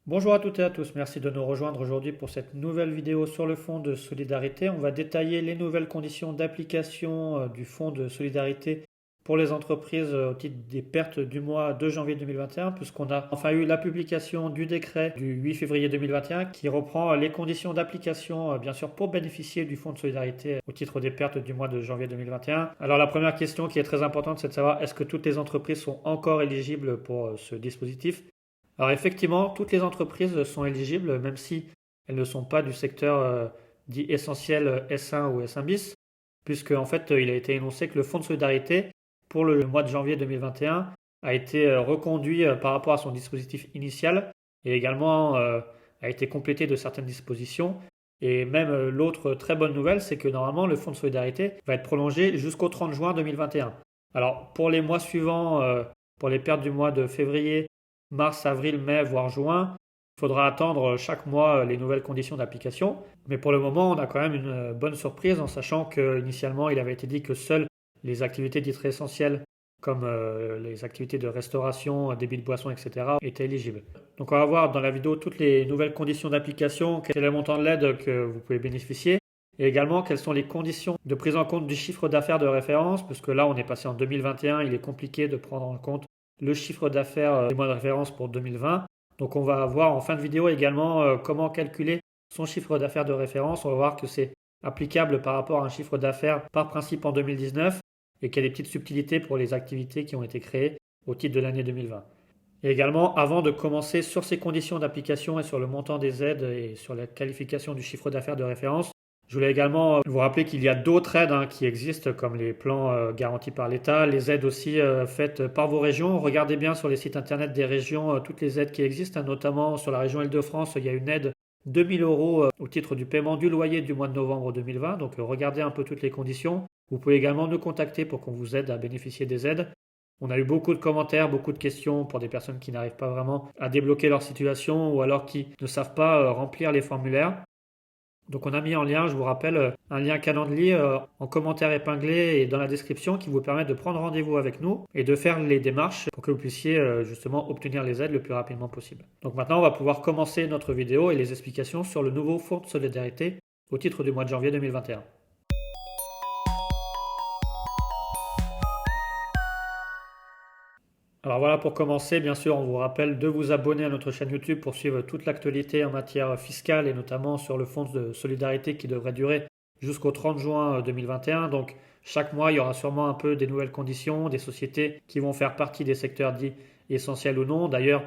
Bonjour à toutes et à tous, merci de nous rejoindre aujourd'hui pour cette nouvelle vidéo sur le fonds de solidarité. On va détailler les nouvelles conditions d'application du fonds de solidarité pour les entreprises au titre des pertes du mois de janvier 2021, puisqu'on a enfin eu la publication du décret du 8 février 2021 qui reprend les conditions d'application, bien sûr, pour bénéficier du fonds de solidarité au titre des pertes du mois de janvier 2021. Alors la première question qui est très importante, c'est de savoir est-ce que toutes les entreprises sont encore éligibles pour ce dispositif? Alors effectivement, toutes les entreprises sont éligibles, même si elles ne sont pas du secteur dit essentiel S1 ou S1 bis, puisque en fait il a été énoncé que le fonds de solidarité pour le mois de janvier 2021 a été reconduit par rapport à son dispositif initial et également a été complété de certaines dispositions. Et même l'autre très bonne nouvelle, c'est que normalement le fonds de solidarité va être prolongé jusqu'au 30 juin 2021. Alors pour les mois suivants, pour les pertes du mois de février, mars, avril, mai, voire juin, il faudra attendre chaque mois les nouvelles conditions d'application. Mais pour le moment, on a quand même une bonne surprise en sachant qu'initialement, il avait été dit que seules les activités dites essentielles, comme les activités de restauration, débit de boissons, etc., étaient éligibles. Donc on va voir dans la vidéo toutes les nouvelles conditions d'application, quel est le montant de l'aide que vous pouvez bénéficier, et également quelles sont les conditions de prise en compte du chiffre d'affaires de référence, puisque là on est passé en 2021, il est compliqué de prendre en compte le chiffre d'affaires des mois de référence pour 2020. Donc on va voir en fin de vidéo également comment calculer son chiffre d'affaires de référence. On va voir que c'est applicable par rapport à un chiffre d'affaires par principe en 2019 et qu'il y a des petites subtilités pour les activités qui ont été créées au titre de l'année 2020. Et également, avant de commencer sur ces conditions d'application et sur le montant des aides et sur la qualification du chiffre d'affaires de référence, je voulais également vous rappeler qu'il y a d'autres aides qui existent, comme les plans garantis par l'État, les aides aussi faites par vos régions. Regardez bien sur les sites internet des régions toutes les aides qui existent, notamment sur la région Île-de-France, il y a une aide de 2 000 euros au titre du paiement du loyer du mois de novembre 2020. Donc regardez un peu toutes les conditions. Vous pouvez également nous contacter pour qu'on vous aide à bénéficier des aides. On a eu beaucoup de commentaires, beaucoup de questions pour des personnes qui n'arrivent pas vraiment à débloquer leur situation ou alors qui ne savent pas remplir les formulaires. Donc on a mis en lien, je vous rappelle, un lien Calendly en commentaire épinglé et dans la description qui vous permet de prendre rendez-vous avec nous et de faire les démarches pour que vous puissiez justement obtenir les aides le plus rapidement possible. Donc maintenant on va pouvoir commencer notre vidéo et les explications sur le nouveau fonds de solidarité au titre du mois de janvier 2021. Alors voilà, pour commencer, bien sûr, on vous rappelle de vous abonner à notre chaîne YouTube pour suivre toute l'actualité en matière fiscale et notamment sur le fonds de solidarité qui devrait durer jusqu'au 30 juin 2021. Donc chaque mois, il y aura sûrement un peu des nouvelles conditions, des sociétés qui vont faire partie des secteurs dits essentiels ou non. D'ailleurs,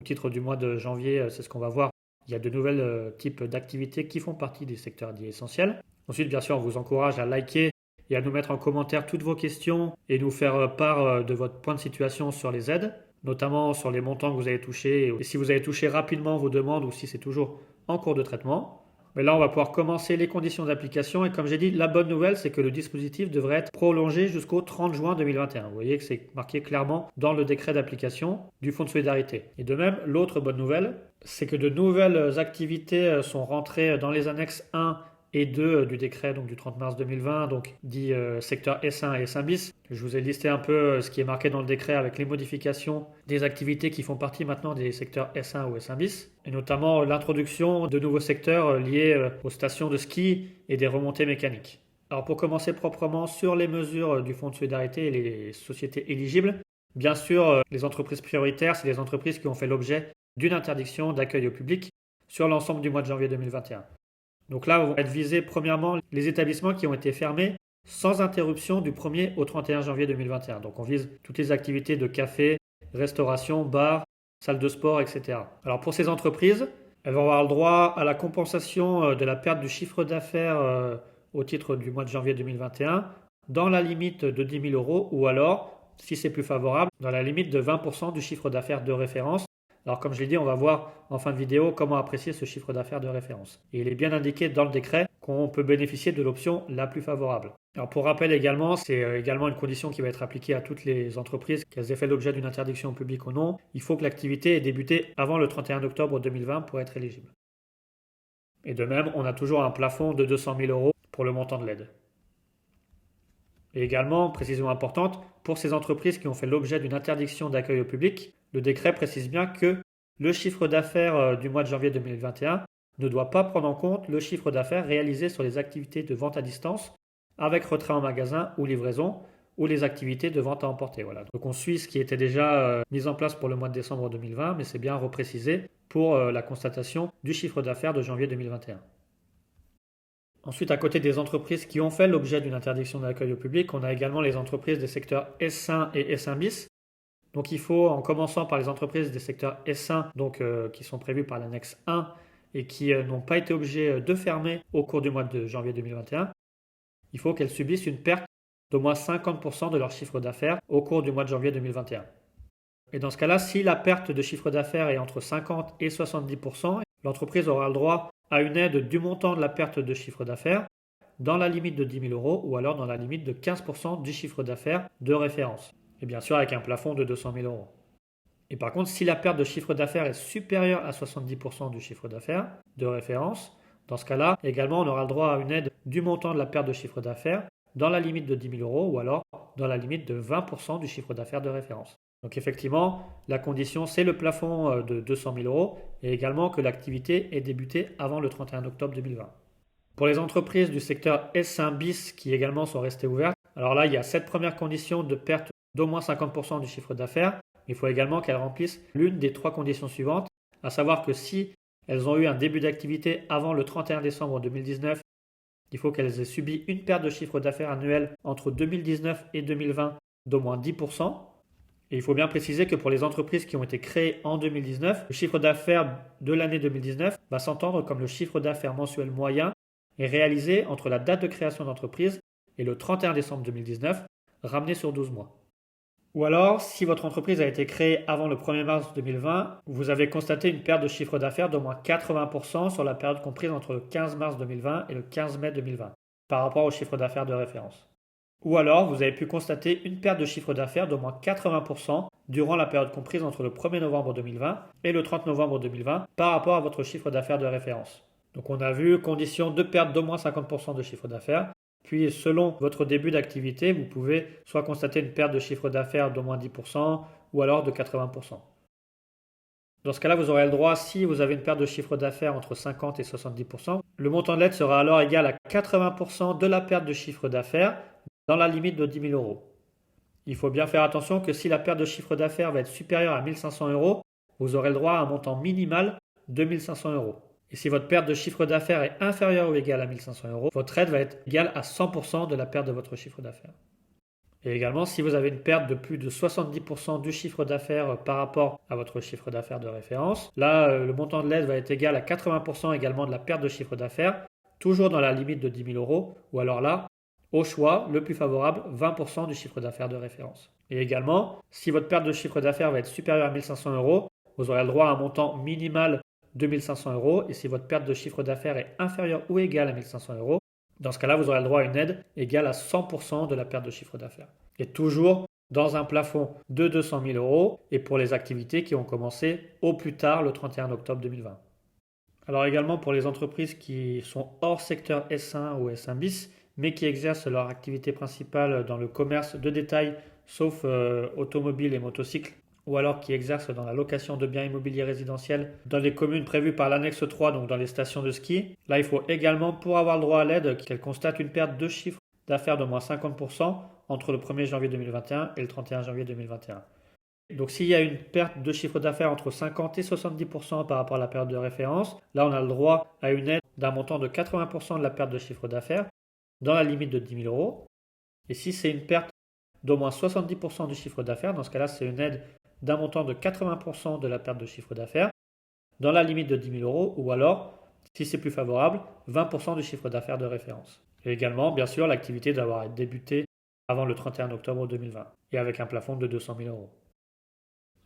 au titre du mois de janvier, c'est ce qu'on va voir. Il y a de nouvelles types d'activités qui font partie des secteurs dits essentiels. Ensuite, bien sûr, on vous encourage à liker et à nous mettre en commentaire toutes vos questions et nous faire part de votre point de situation sur les aides, notamment sur les montants que vous avez touchés et si vous avez touché rapidement vos demandes ou si c'est toujours en cours de traitement. Mais là, on va pouvoir commencer les conditions d'application et comme j'ai dit, la bonne nouvelle, c'est que le dispositif devrait être prolongé jusqu'au 30 juin 2021. Vous voyez que c'est marqué clairement dans le décret d'application du Fonds de solidarité. Et de même, l'autre bonne nouvelle, c'est que de nouvelles activités sont rentrées dans les annexes 1 et 2 du décret donc du 30 mars 2020, donc dit secteur S1 et S1 bis. Je vous ai listé un peu ce qui est marqué dans le décret avec les modifications des activités qui font partie maintenant des secteurs S1 ou S1 bis, et notamment l'introduction de nouveaux secteurs liés aux stations de ski et des remontées mécaniques. Alors pour commencer proprement sur les mesures du Fonds de solidarité et les sociétés éligibles, bien sûr les entreprises prioritaires, c'est les entreprises qui ont fait l'objet d'une interdiction d'accueil au public sur l'ensemble du mois de janvier 2021. Donc là, vont être visés premièrement les établissements qui ont été fermés sans interruption du 1er au 31 janvier 2021. Donc on vise toutes les activités de café, restauration, bar, salle de sport, etc. Alors pour ces entreprises, elles vont avoir le droit à la compensation de la perte du chiffre d'affaires au titre du mois de janvier 2021 dans la limite de 10 000 euros ou alors, si c'est plus favorable, dans la limite de 20% du chiffre d'affaires de référence. Alors comme je l'ai dit, on va voir en fin de vidéo comment apprécier ce chiffre d'affaires de référence. Et il est bien indiqué dans le décret qu'on peut bénéficier de l'option la plus favorable. Alors pour rappel également, c'est également une condition qui va être appliquée à toutes les entreprises, qu'elles aient fait l'objet d'une interdiction publique ou non. Il faut que l'activité ait débuté avant le 31 octobre 2020 pour être éligible. Et de même, on a toujours un plafond de 200 000 euros pour le montant de l'aide. Et également, précision importante, pour ces entreprises qui ont fait l'objet d'une interdiction d'accueil au public, le décret précise bien que le chiffre d'affaires du mois de janvier 2021 ne doit pas prendre en compte le chiffre d'affaires réalisé sur les activités de vente à distance avec retrait en magasin ou livraison ou les activités de vente à emporter. Voilà. Donc on suit ce qui était déjà mis en place pour le mois de décembre 2020, mais c'est bien reprécisé pour la constatation du chiffre d'affaires de janvier 2021. Ensuite, à côté des entreprises qui ont fait l'objet d'une interdiction d'accueil au public, on a également les entreprises des secteurs S1 et S1 bis. Donc il faut, en commençant par les entreprises des secteurs S1, donc, qui sont prévues par l'annexe 1 et qui n'ont pas été obligées de fermer au cours du mois de janvier 2021, il faut qu'elles subissent une perte d'au moins 50% de leur chiffre d'affaires au cours du mois de janvier 2021. Et dans ce cas-là, si la perte de chiffre d'affaires est entre 50 et 70%, l'entreprise aura le droit à une aide du montant de la perte de chiffre d'affaires dans la limite de 10 000 euros ou alors dans la limite de 15% du chiffre d'affaires de référence. Et bien sûr avec un plafond de 200 000 euros. Et par contre, si la perte de chiffre d'affaires est supérieure à 70% du chiffre d'affaires de référence, dans ce cas-là, également, on aura le droit à une aide du montant de la perte de chiffre d'affaires dans la limite de 10 000 euros ou alors dans la limite de 20% du chiffre d'affaires de référence. Donc effectivement, la condition, c'est le plafond de 200 000 euros et également que l'activité ait débuté avant le 31 octobre 2020. Pour les entreprises du secteur S1 bis qui également sont restées ouvertes, alors là, il y a cette première condition de perte d'au moins 50% du chiffre d'affaires. Il faut également qu'elles remplissent l'une des 3 conditions suivantes, à savoir que si elles ont eu un début d'activité avant le 31 décembre 2019, il faut qu'elles aient subi une perte de chiffre d'affaires annuel entre 2019 et 2020 d'au moins 10%. Et il faut bien préciser que pour les entreprises qui ont été créées en 2019, le chiffre d'affaires de l'année 2019 va s'entendre comme le chiffre d'affaires mensuel moyen et réalisé entre la date de création d'entreprise et le 31 décembre 2019, ramené sur 12 mois. Ou alors, si votre entreprise a été créée avant le 1er mars 2020, vous avez constaté une perte de chiffre d'affaires d'au moins 80% sur la période comprise entre le 15 mars 2020 et le 15 mai 2020, par rapport au chiffre d'affaires de référence. Ou alors, vous avez pu constater une perte de chiffre d'affaires d'au moins 80% durant la période comprise entre le 1er novembre 2020 et le 30 novembre 2020 par rapport à votre chiffre d'affaires de référence. Donc on a vu condition de perte d'au moins 50% de chiffre d'affaires. Puis selon votre début d'activité, vous pouvez soit constater une perte de chiffre d'affaires d'au moins 10% ou alors de 80%. Dans ce cas-là, vous aurez le droit, si vous avez une perte de chiffre d'affaires entre 50 et 70%, le montant de l'aide sera alors égal à 80% de la perte de chiffre d'affaires dans la limite de 10 000 euros. Il faut bien faire attention que si la perte de chiffre d'affaires va être supérieure à 1 500 euros, vous aurez le droit à un montant minimal de 1 500 euros. Et si votre perte de chiffre d'affaires est inférieure ou égale à 1 500 euros, votre aide va être égale à 100% de la perte de votre chiffre d'affaires. Et également, si vous avez une perte de plus de 70% du chiffre d'affaires par rapport à votre chiffre d'affaires de référence, là, le montant de l'aide va être égal à 80% également de la perte de chiffre d'affaires, toujours dans la limite de 10 000 euros, ou alors là, au choix, le plus favorable, 20% du chiffre d'affaires de référence. Et également, si votre perte de chiffre d'affaires va être supérieure à 1 500 euros, vous aurez le droit à un montant minimal de 1 500 euros. Et si votre perte de chiffre d'affaires est inférieure ou égale à 1 500 euros, dans ce cas-là, vous aurez le droit à une aide égale à 100% de la perte de chiffre d'affaires. Et toujours dans un plafond de 200 000 euros et pour les activités qui ont commencé au plus tard le 31 octobre 2020. Alors également pour les entreprises qui sont hors secteur S1 ou S1 bis, mais qui exercent leur activité principale dans le commerce de détail, sauf automobile et motocycles, ou alors qui exercent dans la location de biens immobiliers résidentiels dans les communes prévues par l'annexe 3, donc dans les stations de ski. Là, il faut également, pour avoir le droit à l'aide, qu'elles constatent une perte de chiffre d'affaires d'au moins 50% entre le 1er janvier 2021 et le 31 janvier 2021. Donc s'il y a une perte de chiffre d'affaires entre 50 et 70% par rapport à la période de référence, là on a le droit à une aide d'un montant de 80% de la perte de chiffre d'affaires dans la limite de 10 000 euros. Et si c'est une perte d'au moins 70% du chiffre d'affaires, dans ce cas-là c'est une aide d'un montant de 80% de la perte de chiffre d'affaires dans la limite de 10 000 euros ou alors, si c'est plus favorable, 20% du chiffre d'affaires de référence. Et également, bien sûr, l'activité d'avoir débuté avant le 31 octobre 2020 et avec un plafond de 200 000 euros.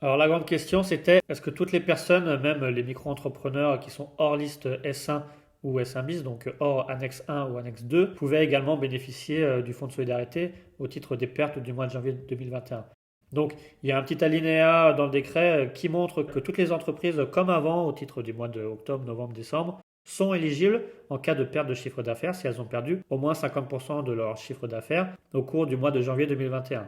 Alors la grande question c'était, est-ce que toutes les personnes, même les micro-entrepreneurs qui sont hors liste S1 ou S1 bis, donc hors annexe 1 ou annexe 2, pouvaient également bénéficier du fonds de solidarité au titre des pertes du mois de janvier 2021. Donc il y a un petit alinéa dans le décret qui montre que toutes les entreprises, comme avant, au titre du mois de octobre, novembre, décembre, sont éligibles en cas de perte de chiffre d'affaires si elles ont perdu au moins 50% de leur chiffre d'affaires au cours du mois de janvier 2021.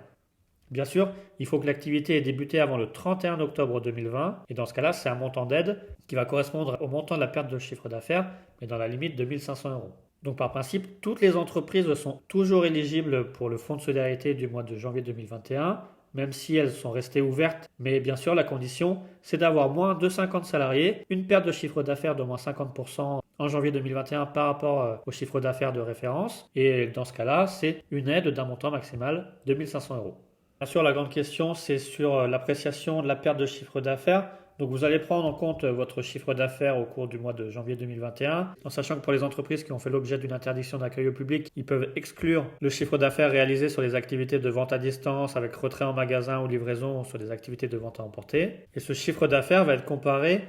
Bien sûr, il faut que l'activité ait débuté avant le 31 octobre 2020 et dans ce cas-là, c'est un montant d'aide qui va correspondre au montant de la perte de chiffre d'affaires, mais dans la limite de 1 500 euros. Donc par principe, toutes les entreprises sont toujours éligibles pour le fonds de solidarité du mois de janvier 2021, même si elles sont restées ouvertes. Mais bien sûr, la condition, c'est d'avoir moins de 50 salariés, une perte de chiffre d'affaires de moins 50% en janvier 2021 par rapport au chiffre d'affaires de référence. Et dans ce cas-là, c'est une aide d'un montant maximal de 1 500 euros. Bien sûr, la grande question, c'est sur l'appréciation de la perte de chiffre d'affaires. Donc, vous allez prendre en compte votre chiffre d'affaires au cours du mois de janvier 2021, en sachant que pour les entreprises qui ont fait l'objet d'une interdiction d'accueil au public, ils peuvent exclure le chiffre d'affaires réalisé sur les activités de vente à distance avec retrait en magasin ou livraison ou sur des activités de vente à emporter. Et ce chiffre d'affaires va être comparé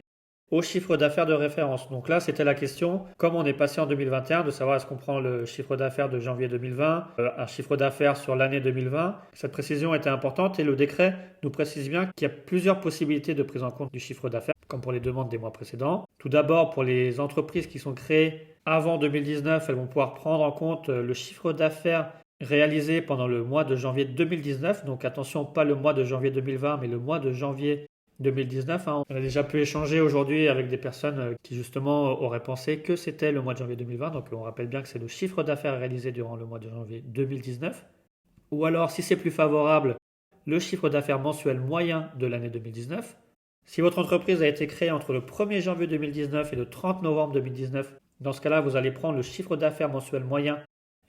au chiffre d'affaires de référence. Donc là, c'était la question, comme on est passé en 2021, de savoir est-ce qu'on prend le chiffre d'affaires de janvier 2020, un chiffre d'affaires sur l'année 2020. Cette précision était importante et le décret nous précise bien qu'il y a plusieurs possibilités de prise en compte du chiffre d'affaires, comme pour les demandes des mois précédents. Tout d'abord, pour les entreprises qui sont créées avant 2019, elles vont pouvoir prendre en compte le chiffre d'affaires réalisé pendant le mois de janvier 2019. Donc attention, pas le mois de janvier 2020, mais le mois de janvier 2019. On a déjà pu échanger aujourd'hui avec des personnes qui justement auraient pensé que c'était le mois de janvier 2020. Donc on rappelle bien que c'est le chiffre d'affaires réalisé durant le mois de janvier 2019. Ou alors, si c'est plus favorable, le chiffre d'affaires mensuel moyen de l'année 2019. Si votre entreprise a été créée entre le 1er janvier 2019 et le 30 novembre 2019, dans ce cas-là, vous allez prendre le chiffre d'affaires mensuel moyen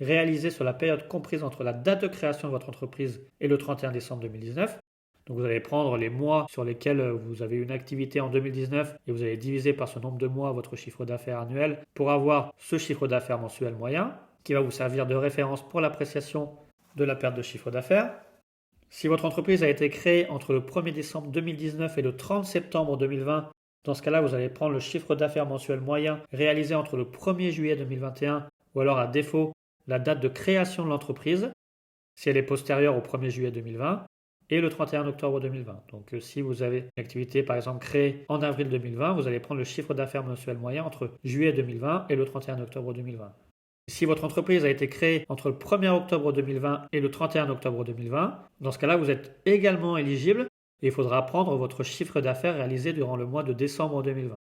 réalisé sur la période comprise entre la date de création de votre entreprise et le 31 décembre 2019. Donc vous allez prendre les mois sur lesquels vous avez une activité en 2019 et vous allez diviser par ce nombre de mois votre chiffre d'affaires annuel pour avoir ce chiffre d'affaires mensuel moyen qui va vous servir de référence pour l'appréciation de la perte de chiffre d'affaires. Si votre entreprise a été créée entre le 1er décembre 2019 et le 30 septembre 2020, dans ce cas-là, vous allez prendre le chiffre d'affaires mensuel moyen réalisé entre le 1er juillet 2021 ou alors à défaut la date de création de l'entreprise si elle est postérieure au 1er juillet 2020. Et le 31 octobre 2020. Donc si vous avez une activité par exemple créée en avril 2020, vous allez prendre le chiffre d'affaires mensuel moyen entre juillet 2020 et le 31 octobre 2020. Si votre entreprise a été créée entre le 1er octobre 2020 et le 31 octobre 2020, dans ce cas-là, vous êtes également éligible et il faudra prendre votre chiffre d'affaires réalisé durant le mois de décembre 2020.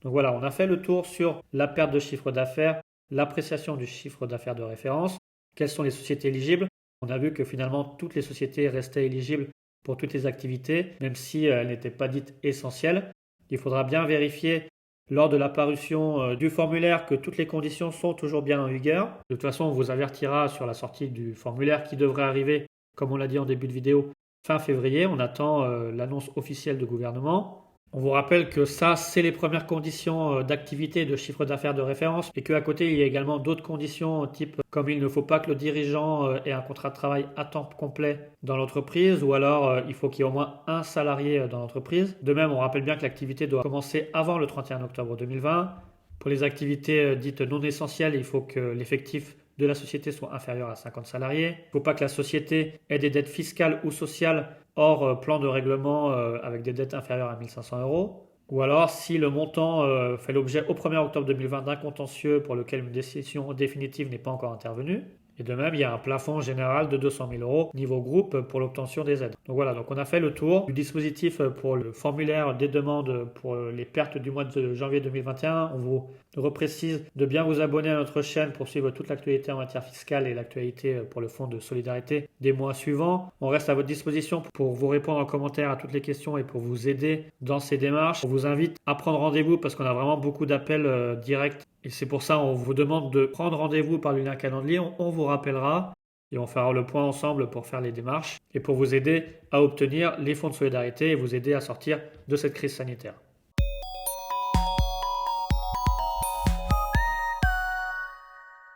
Donc voilà, on a fait le tour sur la perte de chiffre d'affaires, l'appréciation du chiffre d'affaires de référence, quelles sont les sociétés éligibles. On a vu que finalement toutes les sociétés restaient éligibles pour toutes les activités, même si elles n'étaient pas dites essentielles. Il faudra bien vérifier lors de la parution du formulaire que toutes les conditions sont toujours bien en vigueur. De toute façon, on vous avertira sur la sortie du formulaire qui devrait arriver, comme on l'a dit en début de vidéo, fin février. On attend l'annonce officielle du gouvernement. On vous rappelle que ça, c'est les premières conditions d'activité et de chiffre d'affaires de référence et qu'à côté, il y a également d'autres conditions type comme il ne faut pas que le dirigeant ait un contrat de travail à temps complet dans l'entreprise ou alors il faut qu'il y ait au moins un salarié dans l'entreprise. De même, on rappelle bien que l'activité doit commencer avant le 31 octobre 2020. Pour les activités dites non essentielles, il faut que l'effectif de la société soit inférieur à 50 salariés. Il ne faut pas que la société ait des dettes fiscales ou sociales hors plan de règlement avec des dettes inférieures à 1 500 euros. Ou alors, si le montant fait l'objet au 1er octobre 2020 d'un contentieux pour lequel une décision définitive n'est pas encore intervenue. Et de même, il y a un plafond général de 200 000 euros niveau groupe pour l'obtention des aides. Donc voilà, donc on a fait le tour du dispositif pour le formulaire des demandes pour les pertes du mois de janvier 2021. On vous reprécise de bien vous abonner à notre chaîne pour suivre toute l'actualité en matière fiscale et l'actualité pour le fonds de solidarité des mois suivants. On reste à votre disposition pour vous répondre en commentaire à toutes les questions et pour vous aider dans ces démarches. On vous invite à prendre rendez-vous parce qu'on a vraiment beaucoup d'appels directs. Et c'est pour ça qu'on vous demande de prendre rendez-vous par le lien calendrier. On vous rappellera et on fera le point ensemble pour faire les démarches et pour vous aider à obtenir les fonds de solidarité et vous aider à sortir de cette crise sanitaire.